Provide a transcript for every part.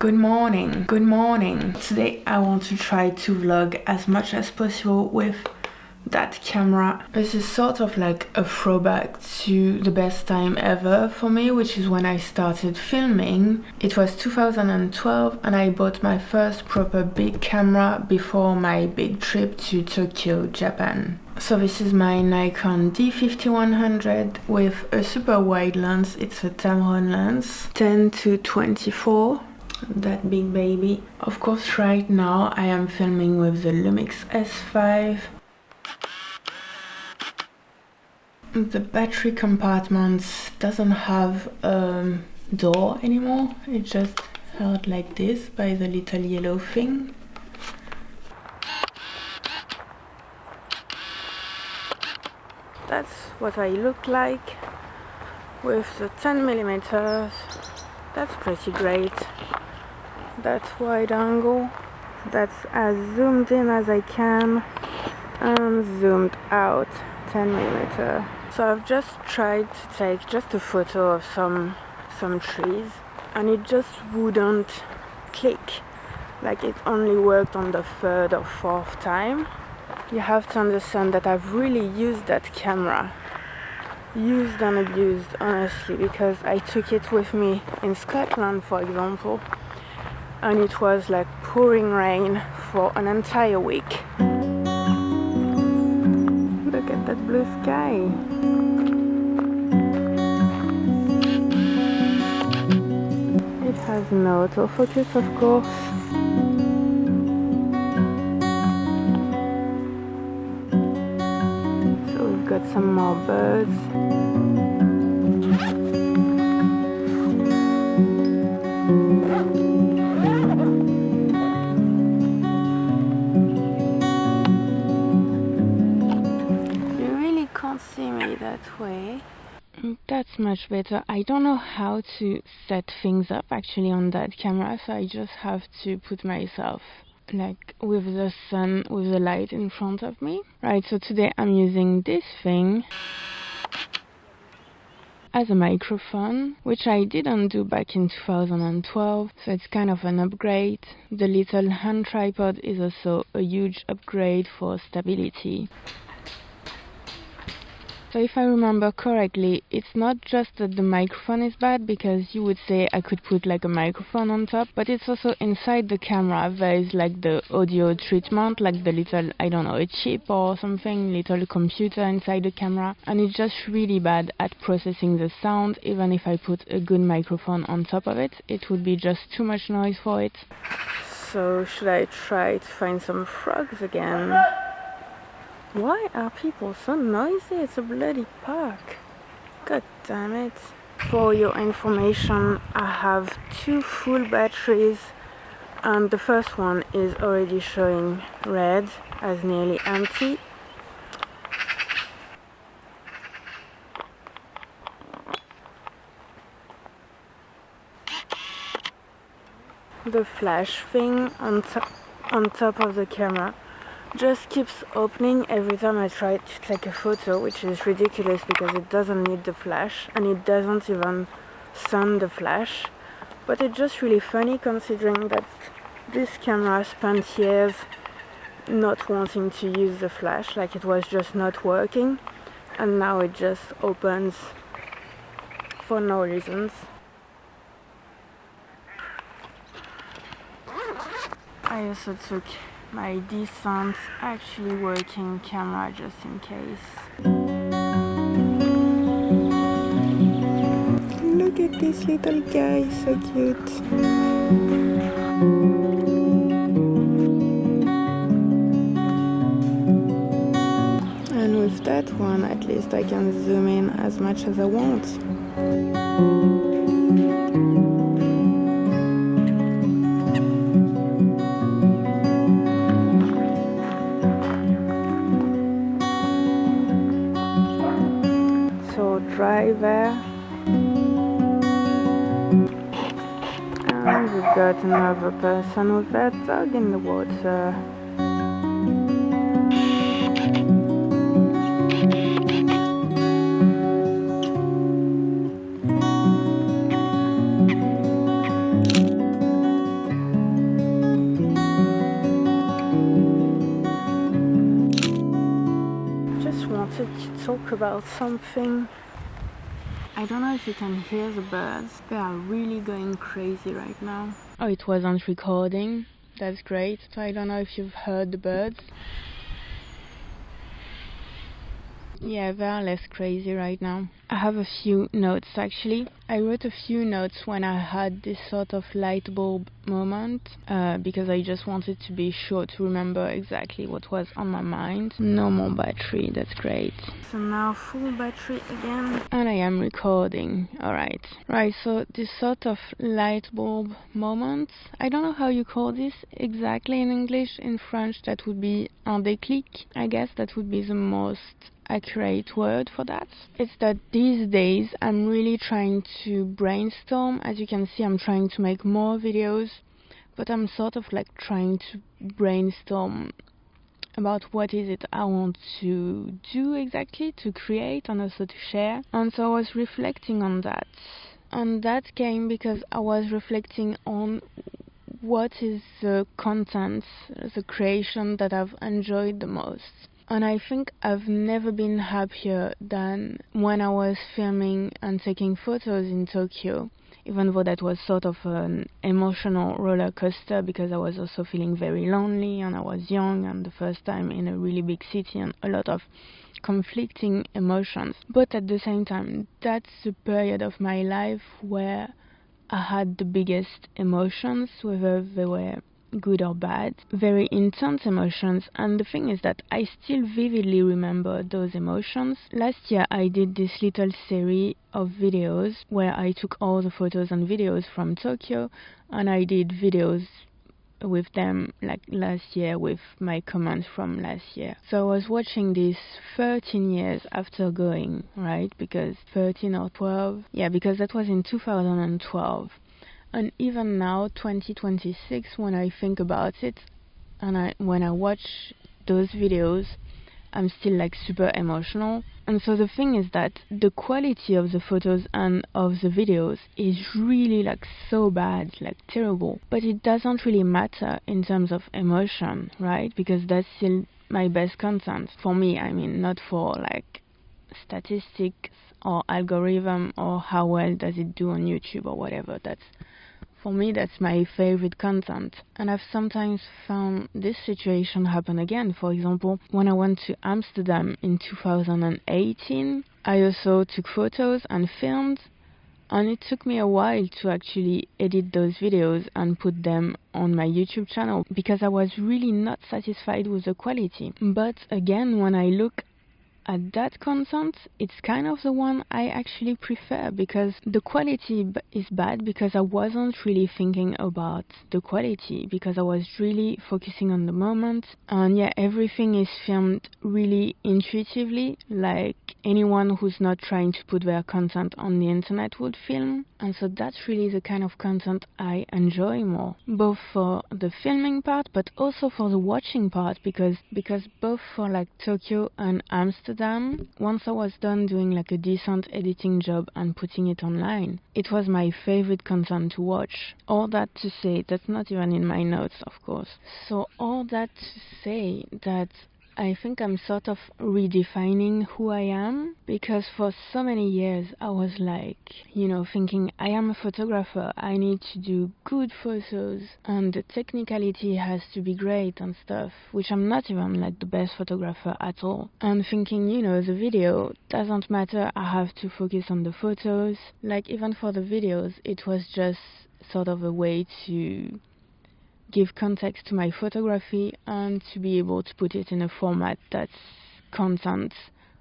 Good morning, good morning. Today I want to try to vlog as much as possible with that camera. This is sort of like a throwback to the best time ever for me, which is when I started filming. It was 2012 and I bought my first proper big camera before my big trip to Tokyo, Japan. So this is my Nikon D5100 with a super wide lens. It's a Tamron lens, 10-24. That big baby. Of course, right now I am filming with the Lumix S5. The battery compartment doesn't have a door anymore. It's just held like this by the little yellow thing. That's what I look like with the 10mm. That's pretty great. That wide angle, that's as zoomed in as I can and zoomed out 10mm. So I've just tried to take just a photo of some trees and it just wouldn't click. Like it only worked on the third or fourth time. You have to understand that I've really used that camera, used and abused, honestly, because I took it with me in Scotland, for example, and it was like pouring rain for an entire week. Look at that blue sky. It has no autofocus, of course. So we've got some more birds. See me that way. That's much better. I don't know how to set things up actually on that camera, so I just have to put myself like with the sun, with the light in front of me. Right, so today I'm using this thing as a microphone, which I didn't do back in 2012, so it's kind of an upgrade. The little hand tripod is also a huge upgrade for stability. So if I remember correctly, it's not just that the microphone is bad, because you would say I could put like a microphone on top, but it's also inside the camera there is like the audio treatment, like the little, I don't know, a chip or something, little computer inside the camera, and it's just really bad at processing the sound. Even if I put a good microphone on top of it, it would be just too much noise for it. So should I try to find some frogs again? Why are people so noisy? It's a bloody park. God damn it. For your information, I have 2 full batteries and the first one is already showing red as nearly empty. The flash thing on top of the camera just keeps opening every time I try to take a photo, which is ridiculous because it doesn't need the flash and it doesn't even sun the flash. But it's just really funny considering that this camera spent years not wanting to use the flash, like it was just not working, and now it just opens for no reasons. I also took my decent, actually working camera just in case. Look at this little guy, so cute. And with that one, at least I can zoom in as much as I want. Dry there, and we've got another person with that dog in the water. talk about something. I don't know if you can hear the birds. They are really going crazy right now. Oh, it wasn't recording. That's great. So I don't know if you've heard the birds. Yeah, they are less crazy right now. I have a few notes actually. I wrote a few notes when I had this sort of light bulb moment because I just wanted to be sure to remember exactly what was on my mind. No more battery, that's great. So now full battery again. And I am recording, alright. Right, so this sort of light bulb moment, I don't know how you call this exactly in English. In French that would be un déclic. I guess that would be the most accurate word for that. It's that these days I'm really trying to brainstorm. As you can see, I'm trying to make more videos, but I'm sort of like trying to brainstorm about what is it I want to do exactly, to create and also to share. And so I was reflecting on that. And that came because I was reflecting on what is the content, the creation that I've enjoyed the most. And I think I've never been happier than when I was filming and taking photos in Tokyo, even though that was sort of an emotional roller coaster because I was also feeling very lonely and I was young and the first time in a really big city and a lot of conflicting emotions. But at the same time, that's the period of my life where I had the biggest emotions, whether they were good or bad, very intense emotions. And the thing is that I still vividly remember those emotions. Last year I did this little series of videos where I took all the photos and videos from Tokyo, and I did videos with them like last year with my comments from last year. So I was watching this 13 years after going, right? Because 13 or 12, yeah, because that was in 2012. And even now, 2026, when I think about it, and when I watch those videos, I'm still like super emotional. And so the thing is that the quality of the photos and of the videos is really like so bad, like terrible. But it doesn't really matter in terms of emotion, right? Because that's still my best content. For me, I mean, not for like statistics or algorithm or how well does it do on YouTube or whatever. For me, that's my favorite content. And I've sometimes found this situation happen again. For example, when I went to Amsterdam in 2018, I also took photos and filmed, and it took me a while to actually edit those videos and put them on my YouTube channel because I was really not satisfied with the quality. But again, when I look at that content, it's kind of the one I actually prefer because the quality is bad because I wasn't really thinking about the quality, because I was really focusing on the moment. And yeah, everything is filmed really intuitively, like anyone who's not trying to put their content on the internet would film. And so that's really the kind of content I enjoy more, both for the filming part but also for the watching part, because both for like Tokyo and Amsterdam, once I was done doing like a decent editing job and putting it online, it was my favorite content to watch. All that to say, that's not even in my notes, of course. So all that to say that I think I'm sort of redefining who I am, because for so many years I was like, thinking I am a photographer, I need to do good photos and the technicality has to be great and stuff, which I'm not even like the best photographer at all. And thinking, the video doesn't matter, I have to focus on the photos. Like even for the videos, it was just sort of a way to give context to my photography and to be able to put it in a format that's content,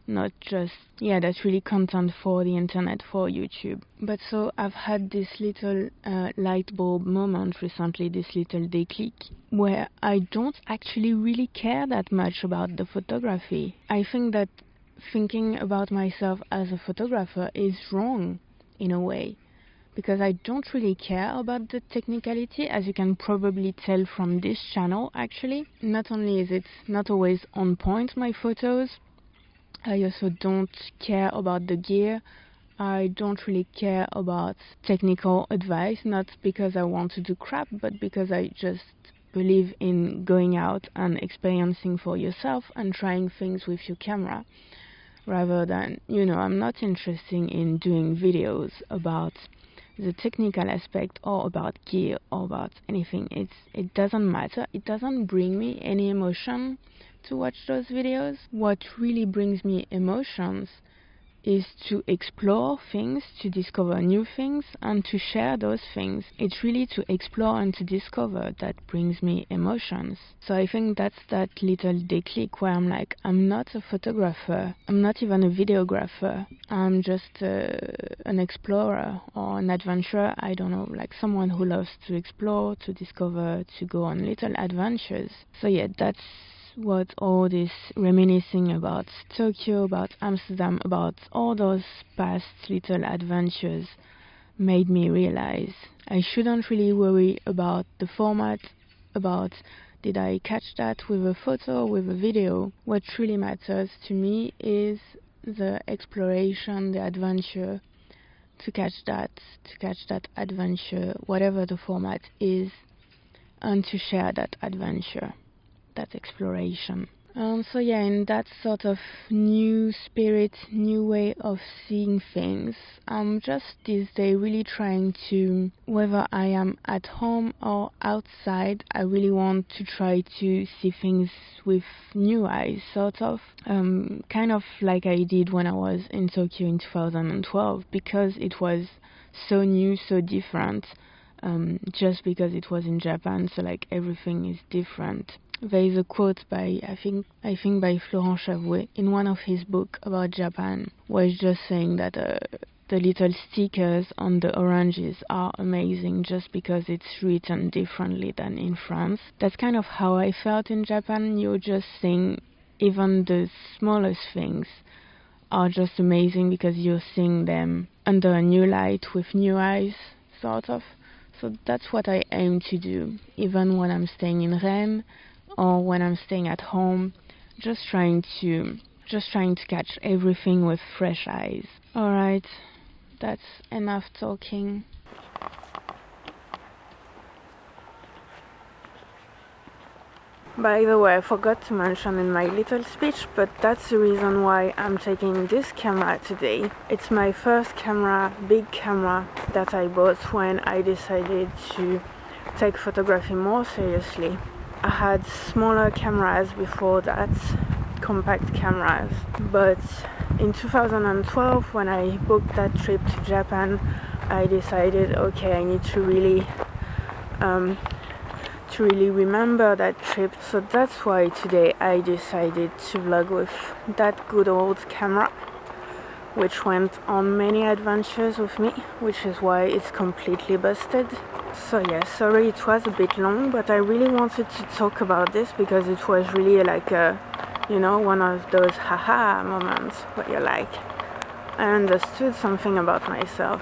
not just, that's really content for the internet, for YouTube. But so I've had this little light bulb moment recently, this little déclic, where I don't actually really care that much about the photography. I think that thinking about myself as a photographer is wrong in a way, because I don't really care about the technicality, as you can probably tell from this channel actually. Not only is it not always on point, my photos, I also don't care about the gear. I don't really care about technical advice, not because I want to do crap, but because I just believe in going out and experiencing for yourself and trying things with your camera. rather than, you know, I'm not interested in doing videos about the technical aspect or about gear or about anything. It doesn't matter. It doesn't bring me any emotion to watch those videos. What really brings me emotions is to explore things, to discover new things, and to share those things. It's really to explore and to discover that brings me emotions. So I think that's that little déclic where I'm like, I'm not a photographer, I'm not even a videographer, I'm just an explorer or an adventurer, I don't know, like someone who loves to explore, to discover, to go on little adventures. So yeah, that's what all this reminiscing about Tokyo, about Amsterdam, about all those past little adventures made me realize. I shouldn't really worry about the format, about did I catch that with a photo or with a video. What truly matters to me is the exploration, the adventure, to catch that adventure, whatever the format is, and to share that adventure, that exploration. So yeah, in that sort of new spirit, new way of seeing things, I'm just these days really trying to, whether I am at home or outside, I really want to try to see things with new eyes, sort of. Kind of like I did when I was in Tokyo in 2012, because it was so new, so different. Just because it was in Japan, so like everything is different. There is a quote by I think by Florent Chavouet in one of his books about Japan, where he's just saying that the little stickers on the oranges are amazing just because it's written differently than in France. That's kind of how I felt in Japan. You're just seeing even the smallest things are just amazing because you're seeing them under a new light with new eyes, sort of. So that's what I aim to do, even when I'm staying in Rennes or when I'm staying at home, just trying to catch everything with fresh eyes. Alright, that's enough talking. By the way, I forgot to mention in my little speech, but that's the reason why I'm taking this camera today. It's my first camera, big camera, that I bought when I decided to take photography more seriously. I had smaller cameras before that, compact cameras, but in 2012 when I booked that trip to Japan, I decided, okay, I need to really remember that trip. So that's why today I decided to vlog with that good old camera, which went on many adventures with me, which is why it's completely busted. So yeah, sorry it was a bit long, but I really wanted to talk about this because it was really like a, you know, one of those haha moments where you're like, I understood something about myself.